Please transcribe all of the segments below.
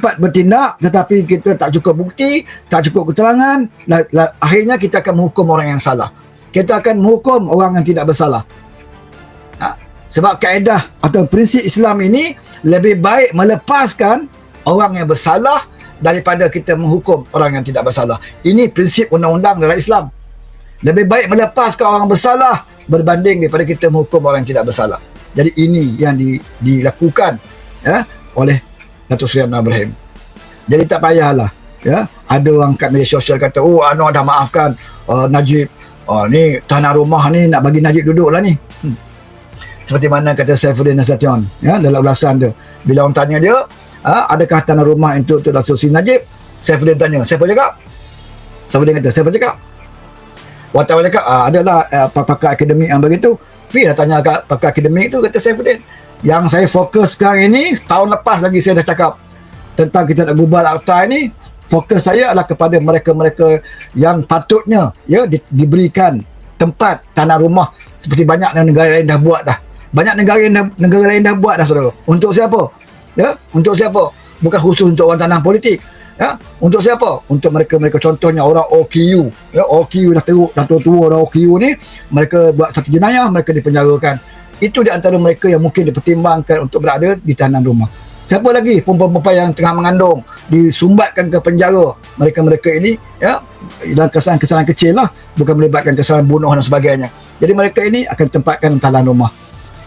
cepat bertindak tetapi kita tak cukup bukti, tak cukup keterangan, akhirnya kita akan menghukum orang yang salah. Kita akan menghukum orang yang tidak bersalah. Sebab kaedah atau prinsip Islam ini lebih baik melepaskan orang yang bersalah daripada kita menghukum orang yang tidak bersalah. Ini prinsip undang-undang dalam Islam. Lebih baik melepaskan orang bersalah berbanding daripada kita menghukum orang yang tidak bersalah. Jadi ini yang dilakukan oleh Datuk Seri Anwar Ibrahim. Jadi tak payahlah ada orang kat media sosial kata, oh Anwar dah maafkan Najib, ni tanah rumah ni nak bagi Najib duduk lah ni. Seperti mana kata Saifuddin Nasution dalam ulasan tu, bila orang tanya dia, adakah tanah rumah untuk Datuk Seri Najib, Saifuddin tanya, siapa cakap? Saifuddin kata, siapa cakap? Wartawan cakap, adalah pakar akademik yang begitu. Pergi dah tanya kat pakar akademik tu, kata Saifuddin, yang saya fokus sekarang ini, tahun lepas lagi saya dah cakap tentang kita nak bubar akta ini, fokus saya adalah kepada mereka-mereka yang patutnya diberikan tempat tanah rumah seperti banyak negara lain dah buat dah. Banyak negara lain dah buat dah, saudara. Untuk siapa? Untuk siapa? Bukan khusus untuk orang tanah politik. Untuk siapa? Untuk mereka-mereka, contohnya orang OKU. OKU dah teruk, dah tua-tua orang OKU ni, mereka buat satu jenayah, mereka dipenjarakan. Itu di antara mereka yang mungkin dipertimbangkan untuk berada di tahanan rumah. Siapa lagi? Perempuan-perempuan yang tengah mengandung disumbatkan ke penjara. Mereka-mereka ini dalam kesalahan-kesalahan kecil lah, bukan melibatkan kesalahan bunuh dan sebagainya. Jadi mereka ini akan tempatkan tahanan rumah.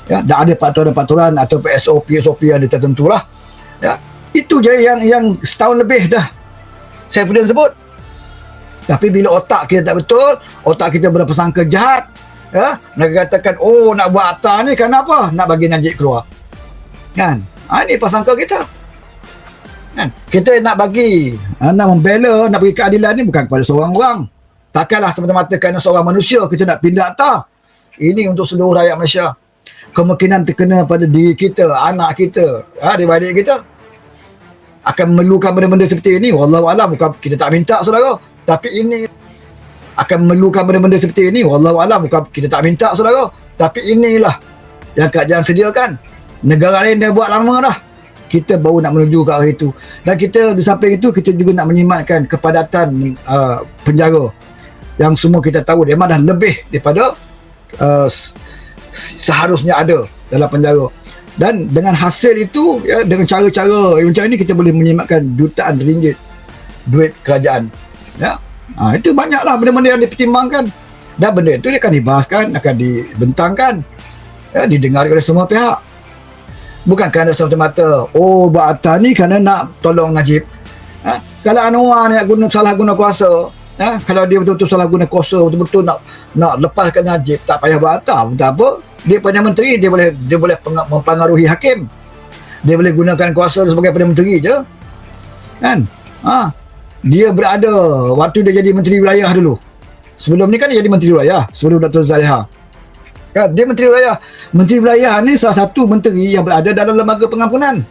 Dah ada peraturan-peraturan atau SOP yang tertentu lah. Itu je yang setahun lebih dah Saifuddin sebut. Tapi bila otak kita tak betul, otak kita berprasangka jahat, mereka katakan, oh nak buat akta ni kenapa? Nak bagi Najib keluar. Kan? Ini prasangka kita. Kan? Kita nak bagi, nak membela, nak bagi keadilan ni bukan kepada seorang orang. Takkanlah semata-mata kerana seorang manusia kita nak pindah akta. Ini untuk seluruh rakyat Malaysia. Kemungkinan terkena pada diri kita, anak kita, adik-adik kita akan memerlukan benda-benda seperti ini. Wallahualam, bukan kita tak minta, saudara, tapi ini akan memerlukan benda-benda seperti ini. Wallahualam, bukan kita tak minta, saudara, tapi inilah yang kerajaan sediakan. Negara lain dah buat lama dah, kita baru nak menuju ke arah itu. Dan kita di samping itu, kita juga nak menyimatkan kepadatan penjara yang semua kita tahu dia memang dah lebih daripada seharusnya ada dalam penjara. Dan dengan hasil itu, dengan cara-cara macam ini, kita boleh menyimatkan jutaan ringgit duit kerajaan. Itu banyaklah benda-benda yang dipertimbangkan. Dan benda itu dia akan dibahaskan, akan dibentangkan, didengari oleh semua pihak. Bukan kerana semata-mata, oh buat akta ni kerana nak tolong Najib. Kalau Anwar ni nak salah guna kuasa, kalau dia betul-betul salah guna kuasa, betul-betul nak lepaskan Najib, tak payah buat akta. Betul apa? Dia Perdana Menteri, dia boleh mempengaruhi hakim. Dia boleh gunakan kuasa sebagai Perdana Menteri je. Kan? Dia berada waktu dia jadi Menteri Wilayah dulu. Sebelum ni kan dia jadi Menteri Wilayah, sebelum Dr. Zaliha. Kan? Dia Menteri Wilayah. Menteri Wilayah ni salah satu menteri yang berada dalam lembaga pengampunan.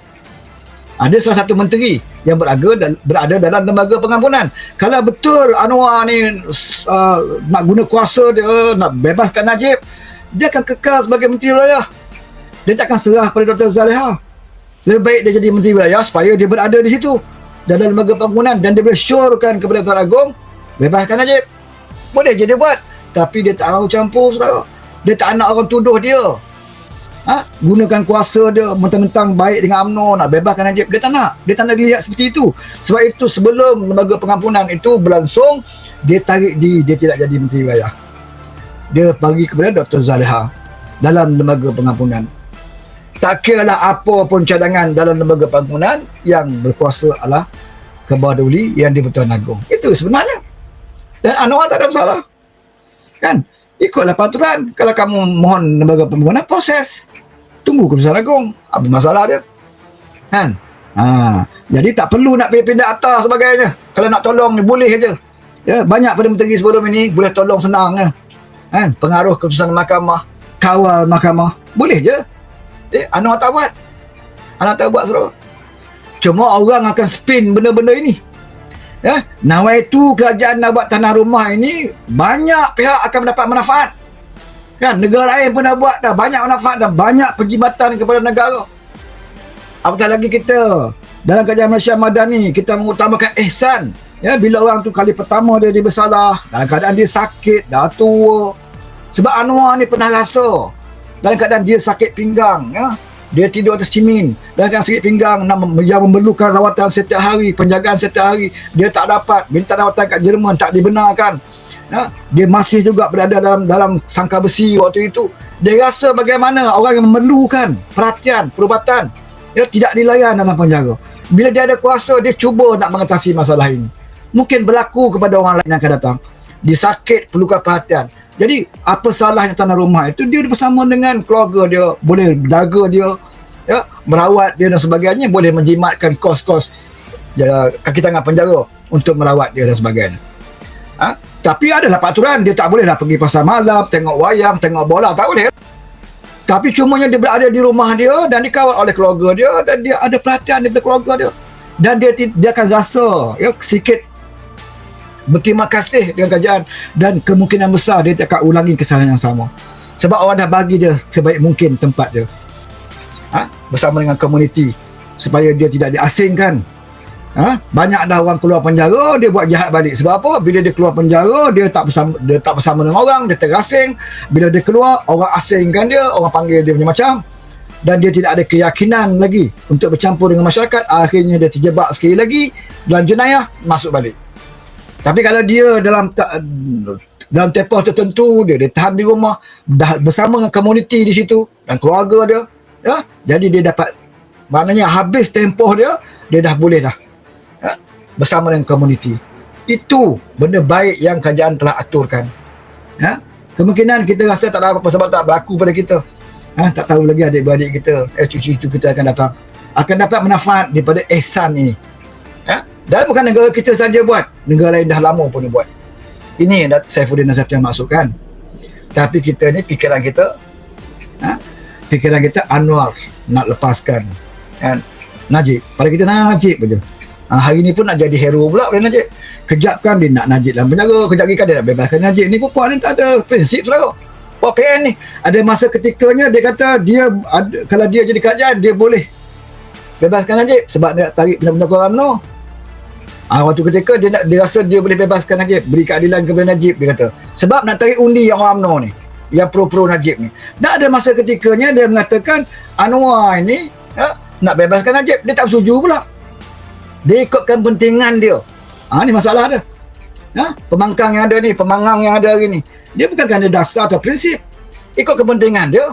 Ada salah satu menteri yang berada dalam lembaga pengampunan. Kalau betul Anwar ni nak guna kuasa dia, nak bebaskan Najib, dia akan kekal sebagai Menteri Wilayah. Dia tak akan serah pada Dr. Zaliha. Lebih baik dia jadi Menteri Wilayah supaya dia berada di situ dalam lembaga pengampunan, dan dia boleh syorkan kepada Tuan Agong bebaskan Najib. Boleh je dia buat, tapi dia tak mahu campur, saudara. Dia tak nak orang tuduh dia gunakan kuasa dia mentang-mentang baik dengan UMNO nak bebaskan Najib. Dia tak nak dilihat seperti itu. Sebab itu sebelum lembaga pengampunan itu berlangsung, dia tarik diri, dia tidak jadi Menteri Wilayah. Dia bagi kepada Dr. Zaliha dalam lembaga pengampunan. Tak kiralah apa pun cadangan dalam lembaga pengampunan, yang berkuasa adalah Kebawah-Duli yang di-Pertuan Agong. Itu sebenarnya. Dan Anwar tak ada masalah. Kan? Ikutlah peraturan. Kalau kamu mohon lembaga pengampunan, proses. Tunggu Kebesaran Agong. Apa masalah dia? Kan? Jadi tak perlu nak pindah akta sebagainya. Kalau nak tolong ni boleh saja. Banyak Perdana Menteri sebelum ini boleh tolong senang je. Kan? Pengaruh keputusan mahkamah, kawal mahkamah, boleh je. Anwar tak buat. Anwar tak buat, saudara. Cuma orang akan spin benda-benda ini. Nawaitu kerajaan nak buat tanah rumah ini, banyak pihak akan mendapat manfaat. Kan? Negara lain pun dah buat dah, banyak manfaat dan banyak perjimatan kepada negara. Apatah lagi kita Dalam kajian Malaysia Madani, kita mengutamakan ihsan. Ya, bila orang tu kali pertama dia bersalah, dalam keadaan dia sakit, dah tua. Sebab Anwar ni pernah rasa. Dalam keadaan dia sakit pinggang, ya. Dia tidur atas cermin. Dalam keadaan sakit pinggang yang memerlukan rawatan setiap hari, penjagaan setiap hari, dia tak dapat. Minta rawatan kat Jerman, tak dibenarkan. Ya, dia masih juga berada dalam sangkar besi waktu itu. Dia rasa bagaimana orang yang memerlukan perhatian, perubatan, dia tidak dilayan dalam penjara. Bila dia ada kuasa, dia cuba nak mengatasi masalah ini. Mungkin berlaku kepada orang lain yang akan datang. Dia sakit, perlukan perhatian. Jadi, apa salahnya tanah rumah itu? Dia bersama dengan keluarga dia, boleh jaga dia, ya, merawat dia dan sebagainya, boleh menjimatkan kos-kos kaki tangan penjara untuk merawat dia dan sebagainya. Tapi adalah peraturan, dia tak boleh dah pergi pasar malam, tengok wayang, tengok bola, tak boleh. Tapi cumanya dia berada di rumah dia dan dikawal oleh keluarga dia dan dia ada perhatian daripada keluarga dia. Dan dia akan rasa, ya, sikit berterima kasih dengan kerajaan dan kemungkinan besar dia tak akan ulangi kesalahan yang sama. Sebab orang dah bagi dia sebaik mungkin tempat dia. Bersama dengan komuniti supaya dia tidak diasingkan. Banyak dah orang keluar penjara, dia buat jahat balik. Sebab apa? Bila dia keluar penjara, dia tak bersama dengan orang, dia terasing. Bila dia keluar, orang asingkan dia, orang panggil dia macam-macam. Dan dia tidak ada keyakinan lagi untuk bercampur dengan masyarakat. Akhirnya dia terjebak sekali lagi dalam jenayah, masuk balik. Tapi kalau dia dalam tempoh tertentu, dia tahan di rumah, dah bersama dengan komuniti di situ dan keluarga dia, ya, jadi dia dapat, maknanya habis tempoh dia dah boleh dah, ya, bersama dengan komuniti. Itu benda baik yang kerajaan telah aturkan. Ya, kemungkinan kita rasa tak ada apa-apa sebab tak berlaku pada kita. Tak tahu lagi adik-beradik kita, cucu-cucu kita akan datang, akan dapat manfaat daripada ihsan ini. Ya? Dan bukan negara kita saja buat, negara lain dah lama pun dia buat. Ini yang Saifuddin Nasution maksudkan. Tapi kita ni, fikiran kita Anwar nak lepaskan, kan, Najib. Pada kita Najib saja. Hari ni pun nak jadi hero pula pada Najib. Kejap kan dia nak Najib dalam penjara, kejap lagi kan dia nak bebaskan Najib. Ni puan ni tak ada prinsip, saudara. Puan PN ni ada masa ketikanya dia kata kalau dia jadi kerajaan, dia boleh bebaskan Najib sebab dia nak tarik benda-benda UMNO. Waktu ketika dia rasa dia boleh bebaskan Najib, beri keadilan kepada Najib, dia kata. Sebab nak tarik undi yang UMNO ni, yang pro-pro Najib ni. Dan ada masa ketikanya dia mengatakan Anwar ini, ya, nak bebaskan Najib, dia tak setuju pula. Dia ikutkan pentingan dia. Ni masalah dia. Pembangkang yang ada ni, pemangang yang ada hari ni, dia bukan kerana dasar atau prinsip, ikut kepentingan dia.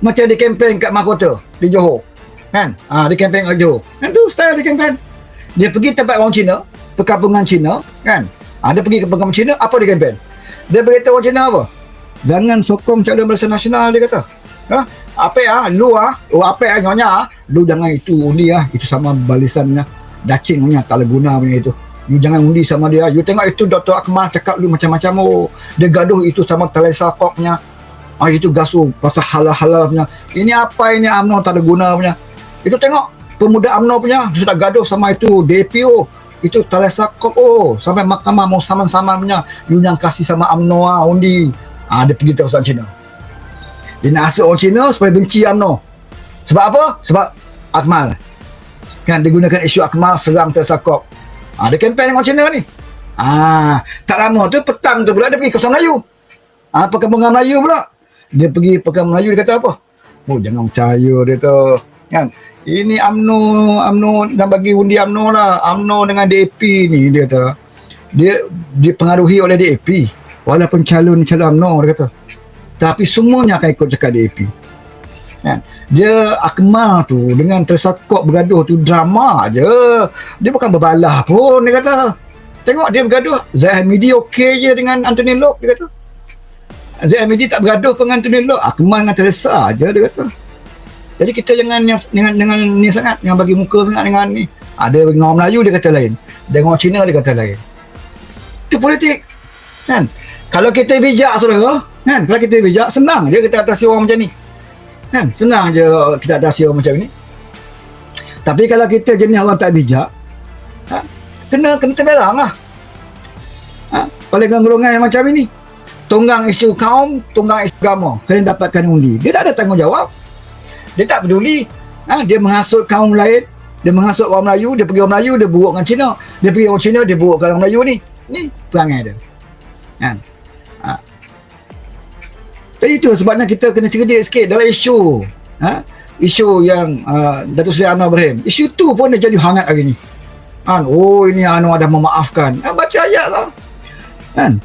Macam dia kempen kat mahkota di Johor, kan? Dia kempen kat Johor, kan, tu style dia kempen. Dia pergi tempat orang Cina, perkampungan Cina, kan? Dia pergi ke perkampungan Cina, apa dia kempen? Dia beritahu orang Cina apa? Jangan sokong calon Barisan Nasional, dia kata. Nyonya, lu jangan itu undi itu sama barisannya, dacingnya, tak ada guna punya itu. You jangan undi sama dia. You tengok itu Dr. Akmal cakap lu macam-macam, dia gaduh itu sama Talesa Koknya. Itu gasu pasal halal-halal punya. Ini apa ini UMNO tak ada guna punya. Itu tengok pemuda UMNO punya, dia sudah gaduh sama itu DPO, itu Talesa Kok, sampai mahkamah mau saman-saman punya. You yang kasih sama UMNO undi. Dia pergi terus orang Cina. Dia nak asuk orang Cina supaya benci UMNO. Sebab apa? Sebab Akmal. Kan, dia gunakan isu Akmal serang Talesa Kok. Dia kempen dengan orang Cina ni. Tak lama tu, petang tu pula dia pergi ke Kawasan Melayu. Perkampungan Melayu pula. Dia pergi perkampungan Melayu, dia kata apa? Jangan percaya dia tu. Kan? Ini UMNO dah bagi undi UMNO lah. UMNO dengan DAP ni, dia kata. Dia dipengaruhi oleh DAP. Walaupun calon UMNO, dia kata. Tapi semuanya akan ikut cakap DAP. Kan? Dia Akmal tu dengan Talesa Kok bergaduh tu drama je. Dia bukan berbalah pun, dia kata. Tengok dia bergaduh. Zahid Hamidi okey je dengan Anthony Lok, dia kata. Zahid Hamidi tak bergaduh dengan Anthony Lok. Akmal dengan Talesa je, dia kata. Jadi kita jangan dengan ni sangat, yang bagi muka sangat dengan ni. Ada dengan orang Melayu dia kata lain, dengan orang Cina dia kata lain. Itu politik, kan? Kalau kita bijak, saudara, kan? Kalau kita bijak, senang je kita atasi orang macam ni, kan? Senang je kita atasi orang macam ni. Tapi kalau kita jenis orang tak bijak, kena terbelang lah. Oleh golongan yang macam ini, tunggang isu kaum, tunggang isu agama, kena dapatkan undi. Dia tak ada tanggungjawab. Dia tak peduli. Dia menghasut kaum lain. Dia menghasut orang Melayu, dia pergi orang Melayu, dia buruk dengan Cina. Dia pergi orang Cina, dia buruk dengan orang Melayu ni. Ni perangai dia. Kan? Ha. Jadi itu sebabnya kita kena cerdik sikit dalam isu. Isu yang Datuk Seri Anwar Ibrahim. Isu tu pun dia jadi hangat hari ni. Kan? Oh, ini Anwar dah memaafkan. Baca ayat lah. Kan?